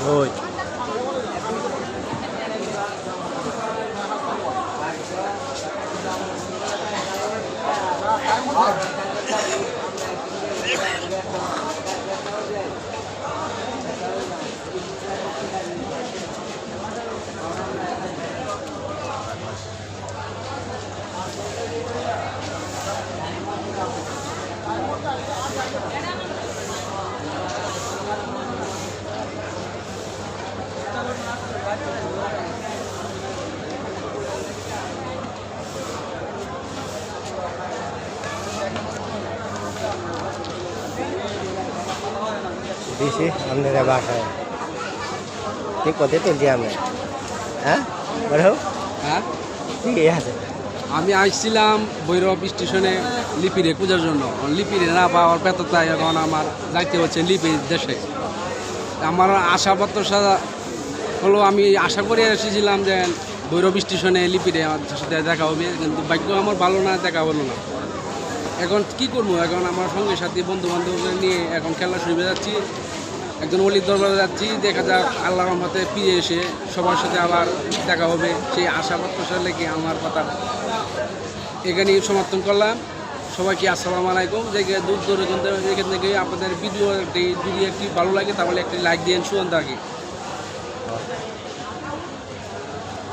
ওই দিছি আপনারা বাসায় ঠিক কোথায় তুলছি আমি হ্যাঁ বলো হ্যাঁ ঠিক আছে আমি আসছিলাম ভৈরব স্টেশনে লিপিরে পূজার জন্য লিপিরে না পাওয়ার পেততায় এখন আমার যাইতে হচ্ছে লিপির দেশে আমার আশাপত্র হলো আমি আশা করে এসেছিলাম যে ভৈরব স্টেশনে লিপিরে আমার সাথে দেখা হবে, কিন্তু ভাগ্য আমার ভালো না, দেখা হলো না। এখন কি করবো, এখন আমার সঙ্গে সাথে বন্ধু বান্ধবদের নিয়ে এখন খেলা শুরু যাচ্ছি, একজন অলির দরবারে যাচ্ছি, দেখা যাক আল্লাহর রহমতে ফিরে এসে সবার সাথে আবার দেখা হবে, সেই আশা প্রত্যাশা লেগে আমার কথা এখানেই সমর্থন করলাম। সবাইকে আসসালামু আলাইকুম। জায়গায় দূর দূর এখান থেকে আপনাদের ভিডিও যদি একটি ভালো লাগে তাহলে একটি লাইক দিন সুগন্ধ আগে।